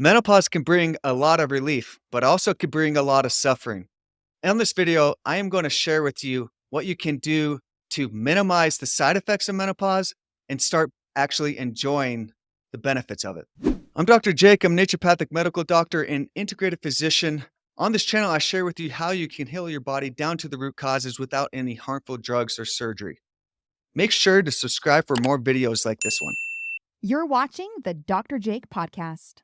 Menopause can bring a lot of relief, but also can bring a lot of suffering. In this video, I am going to share with you what you can do to minimize the side effects of menopause and start actually enjoying the benefits of it. I'm Dr. Jake. I'm a naturopathic medical doctor and integrative physician. On this channel, I share with you how you can heal your body down to the root causes without any harmful drugs or surgery. Make sure to subscribe for more videos like this one. You're watching the Dr. Jake podcast.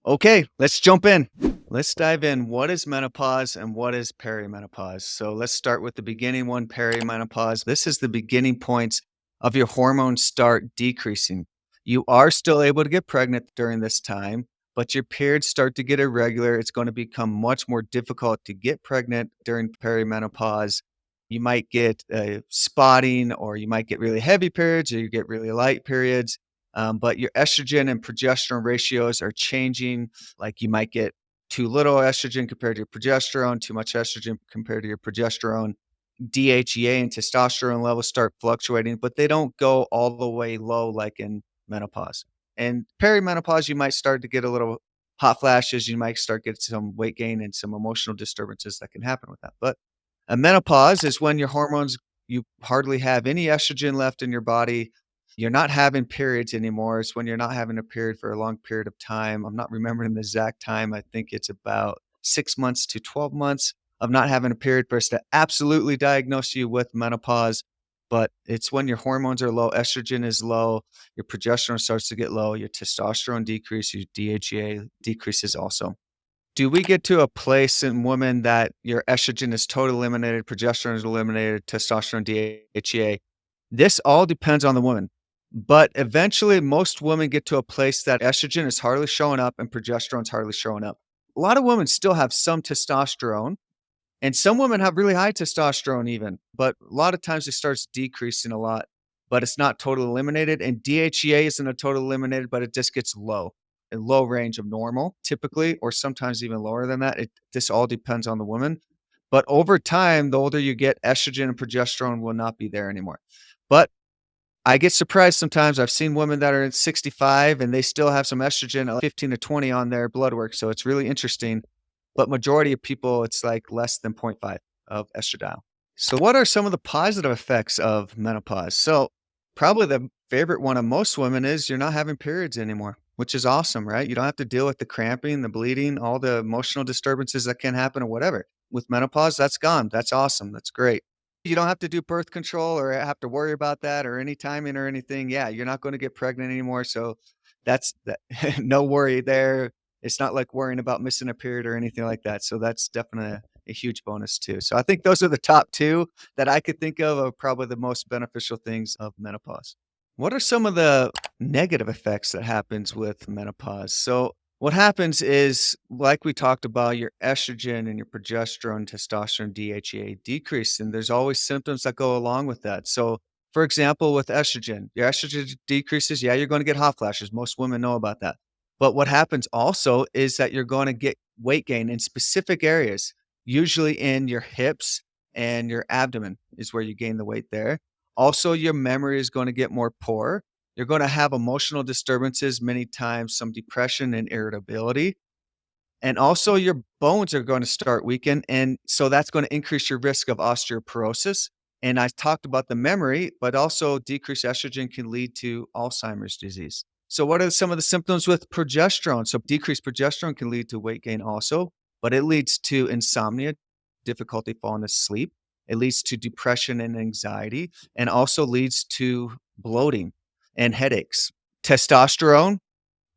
Okay, let's jump in. Let's dive in. What is menopause and what is perimenopause? So let's start with the beginning one, perimenopause. This is the beginning points of your hormones start decreasing. You are still able to get pregnant during this time, but your periods start to get irregular. It's going to become much more difficult to get pregnant during perimenopause. You might get spotting, or you might get really heavy periods, or you get really light periods. But your estrogen and progesterone ratios are changing. Like you might get too little estrogen compared to your progesterone, too much estrogen compared to your progesterone. DHEA and testosterone levels start fluctuating, but they don't go all the way low like in menopause. And perimenopause, you might start to get a little hot flashes. You might start getting some weight gain and some emotional disturbances that can happen with that. But a menopause is when your hormones, you hardly have any estrogen left in your body. You're not having periods anymore. It's when you're not having a period for a long period of time. I'm not remembering the exact time. I think it's about 6 months to 12 months of not having a period for us to absolutely diagnose you with menopause. But it's when your hormones are low, estrogen is low, your progesterone starts to get low, your testosterone decreases, your DHEA decreases also. Do we get to a place in women that your estrogen is totally eliminated, progesterone is eliminated, testosterone, DHEA? This all depends on the woman. But eventually, most women get to a place that estrogen is hardly showing up and progesterone is hardly showing up. A lot of women still have some testosterone, and some women have really high testosterone even, but a lot of times it starts decreasing a lot, but it's not totally eliminated. And DHEA isn't a total eliminated, but it just gets low, a low range of normal typically, or sometimes even lower than that. This all depends on the woman. But over time, the older you get, estrogen and progesterone will not be there anymore. But I get surprised sometimes. I've seen women that are at 65 and they still have some estrogen, 15 to 20 on their blood work. So it's really interesting. But majority of people, it's like less than zero point 0.5 of estradiol. So what are some of the positive effects of menopause? So probably the favorite one of most women is you're not having periods anymore, which is awesome, right? You don't have to deal with the cramping, the bleeding, all the emotional disturbances that can happen or whatever. With menopause, that's gone. That's awesome. That's great. You don't have to do birth control or have to worry about that or any timing or anything. Yeah, you're not going to get pregnant anymore. So that's that. No worry there. It's not like worrying about missing a period or anything like that. So that's definitely a huge bonus too. So I think those are the top two that I could think of probably the most beneficial things of menopause. What are some of the negative effects that happens with menopause? So what happens is, like we talked about, your estrogen and your progesterone, testosterone, DHEA decrease, and there's always symptoms that go along with that. So, for example, with estrogen, your estrogen decreases. Yeah, you're going to get hot flashes. Most women know about that. But what happens also is that you're going to get weight gain in specific areas, usually in your hips and your abdomen is where you gain the weight there. Also, your memory is going to get more poor. You're going to have emotional disturbances many times, some depression and irritability. And also your bones are going to start weaken. And so that's going to increase your risk of osteoporosis. And I talked about the memory, but also decreased estrogen can lead to Alzheimer's disease. So what are some of the symptoms with progesterone? So decreased progesterone can lead to weight gain also, but it leads to insomnia, difficulty falling asleep. It leads to depression and anxiety, and also leads to bloating and headaches. Testosterone,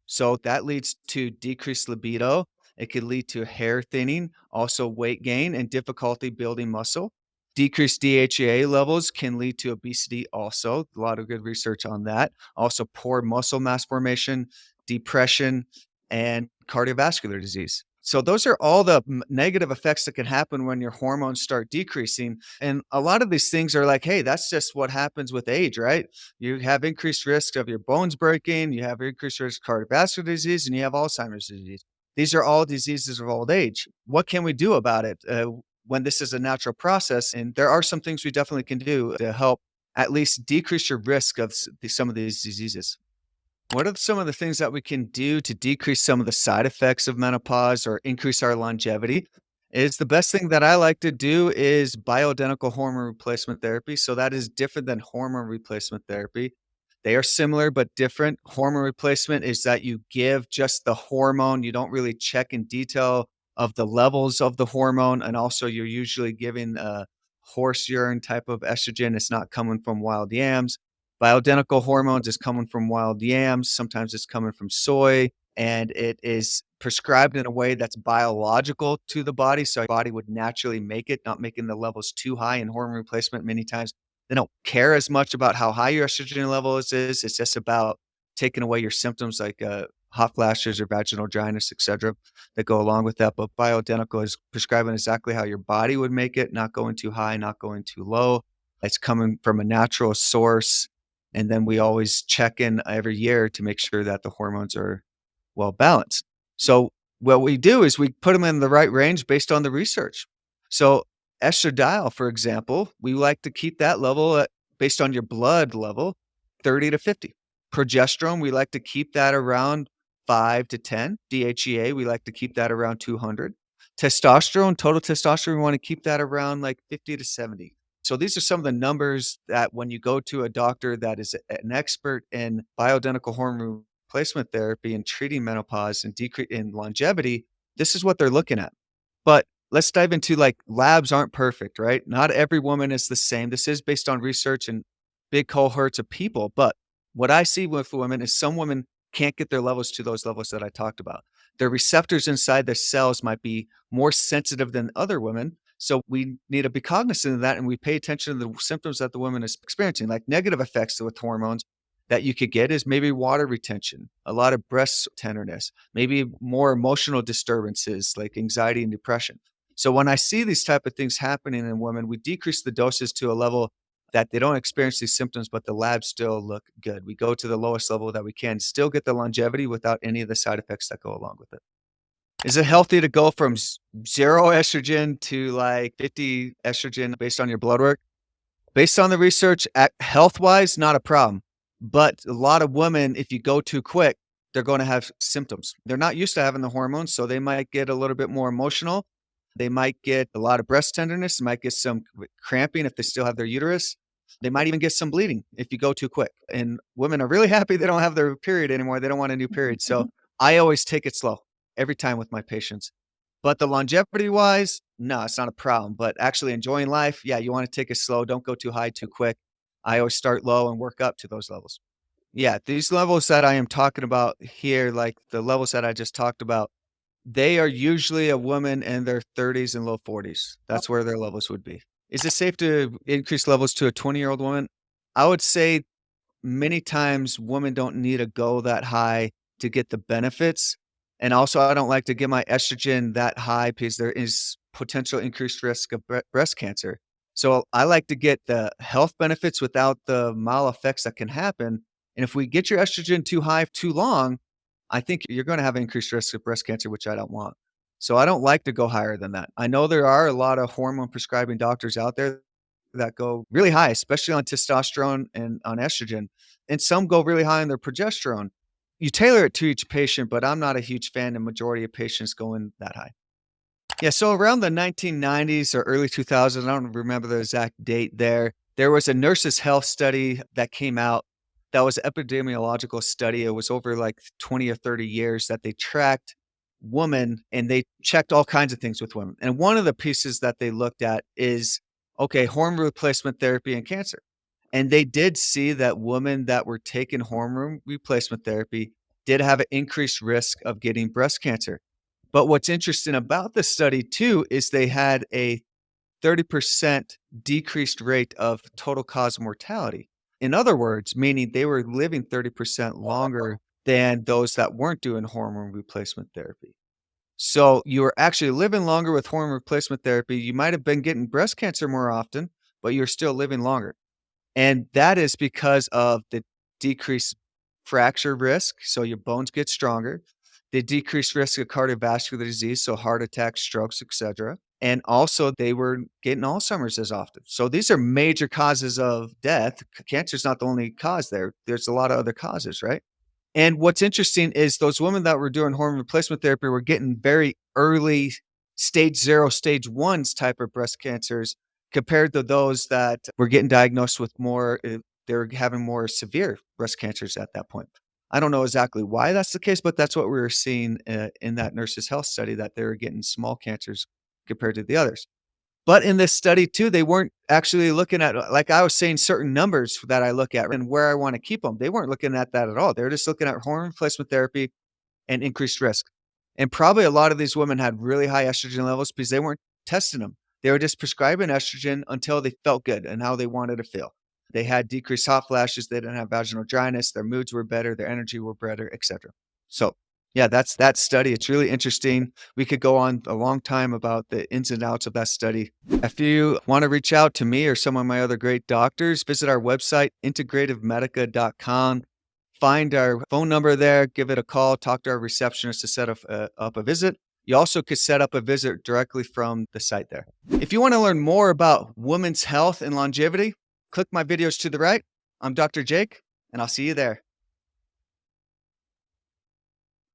so that leads to decreased libido. It could lead to hair thinning, also weight gain and difficulty building muscle. Decreased DHEA levels can lead to obesity also. A lot of good research on that. Also poor muscle mass formation, depression, and cardiovascular disease. So those are all the negative effects that can happen when your hormones start decreasing. And a lot of these things are like, hey, that's just what happens with age, right? You have increased risk of your bones breaking, you have increased risk of cardiovascular disease, and you have Alzheimer's disease. These are all diseases of old age. What can we do about it when this is a natural process? And there are some things we definitely can do to help at least decrease your risk of some of these diseases. What are some of the things that we can do to decrease some of the side effects of menopause or increase our longevity? Is the best thing that I like to do is bioidentical hormone replacement therapy. So that is different than hormone replacement therapy. They are similar but different. Hormone replacement is that you give just the hormone. You don't really check in detail of the levels of the hormone. And also, you're usually giving a horse urine type of estrogen. It's not coming from wild yams. Bioidentical hormones is coming from wild yams, sometimes it's coming from soy, and it is prescribed in a way that's biological to the body, so your body would naturally make it, not making the levels too high in hormone replacement many times. They don't care as much about how high your estrogen levels is, it's just about taking away your symptoms like, hot flashes or vaginal dryness, etcetera, that go along with that, but bioidentical is prescribing exactly how your body would make it, not going too high, not going too low. It's coming from a natural source, and then we always check in every year to make sure that the hormones are well balanced. So what we do is we put them in the right range based on the research. So estradiol, for example, we like to keep that level at, based on your blood level, 30 to 50. Progesterone, we like to keep that around 5 to 10. DHEA, we like to keep that around 200. Testosterone, total testosterone, we want to keep that around like 50 to 70. So these are some of the numbers that when you go to a doctor that is an expert in bioidentical hormone replacement therapy and treating menopause and decrease in longevity, this is what they're looking at. But let's dive into like labs aren't perfect, right? Not every woman is the same. This is based on research and big cohorts of people. But what I see with women is some women can't get their levels to those levels that I talked about. Their receptors inside their cells might be more sensitive than other women. So we need to be cognizant of that and we pay attention to the symptoms that the woman is experiencing, like negative effects with hormones that you could get is maybe water retention, a lot of breast tenderness, maybe more emotional disturbances like anxiety and depression. So when I see these type of things happening in women, we decrease the doses to a level that they don't experience these symptoms, but the labs still look good. We go to the lowest level that we can, still get the longevity without any of the side effects that go along with it. Is it healthy to go from 0 estrogen to, like, 50 estrogen based on your blood work? Based on the research, health-wise, not a problem, but a lot of women, if you go too quick, they're gonna have symptoms. They're not used to having the hormones, so they might get a little bit more emotional. They might get a lot of breast tenderness, they might get some cramping if they still have their uterus. They might even get some bleeding if you go too quick, and women are really happy they don't have their period anymore, they don't want a new period, so I always take it slow every time with my patients. But the longevity wise, no, it's not a problem, but actually enjoying life, yeah, you wanna take it slow, don't go too high too quick. I always start low and work up to those levels. Yeah, these levels that I am talking about here, like the levels that I just talked about, they are usually a woman in their 30s and low 40s. That's where their levels would be. Is it safe to increase levels to a 20-year-old woman? I would say many times women don't need to go that high to get the benefits. And also, I don't like to get my estrogen that high because there is potential increased risk of breast cancer. So I like to get the health benefits without the mal effects that can happen. And if we get your estrogen too high too long, I think you're going to have increased risk of breast cancer, which I don't want. So I don't like to go higher than that. I know there are a lot of hormone prescribing doctors out there that go really high, especially on testosterone and on estrogen, and some go really high on their progesterone. You tailor it to each patient, but I'm not a huge fan of majority of patients going that high. Yeah, so around the 1990s or early 2000s, I don't remember the exact date there was a nurses' health study that came out that was an epidemiological study. It was over like 20 or 30 years that they tracked women and they checked all kinds of things with women. And one of the pieces that they looked at is, okay, hormone replacement therapy and cancer. And they did see that women that were taking hormone replacement therapy did have an increased risk of getting breast cancer. But what's interesting about this study too is they had a 30% decreased rate of total cause mortality. In other words, meaning they were living 30% longer than those that weren't doing hormone replacement therapy. So you were actually living longer with hormone replacement therapy. You might have been getting breast cancer more often, but you're still living longer. And that is because of the decreased fracture risk, so your bones get stronger, the decreased risk of cardiovascular disease, so heart attacks, strokes, etcetera, and also they were getting Alzheimer's as often. So these are major causes of death. Cancer is not the only cause there. There's a lot of other causes, right? And what's interesting is those women that were doing hormone replacement therapy were getting very early stage 0, stage 1s type of breast cancers compared to those that were getting diagnosed with more, they were having more severe breast cancers at that point. I don't know exactly why that's the case, but that's what we were seeing in that nurses' health study, that they were getting small cancers compared to the others. But in this study too, they weren't actually looking at, like I was saying, certain numbers that I look at and where I want to keep them. They weren't looking at that at all. They were just looking at hormone replacement therapy and increased risk. And probably a lot of these women had really high estrogen levels because they weren't testing them. They were just prescribing estrogen until they felt good and how they wanted to feel. They had decreased hot flashes. They didn't have vaginal dryness. Their moods were better. Their energy were better, etc. So, yeah, that's that study. It's really interesting. We could go on a long time about the ins and outs of that study. If you want to reach out to me or some of my other great doctors, visit our website, integrativemedica.com. Find our phone number there, give it a call, talk to our receptionist to set up a visit. You also could set up a visit directly from the site there. If you want to learn more about women's health and longevity, click my videos to the right. I'm Dr. Jake, and I'll see you there.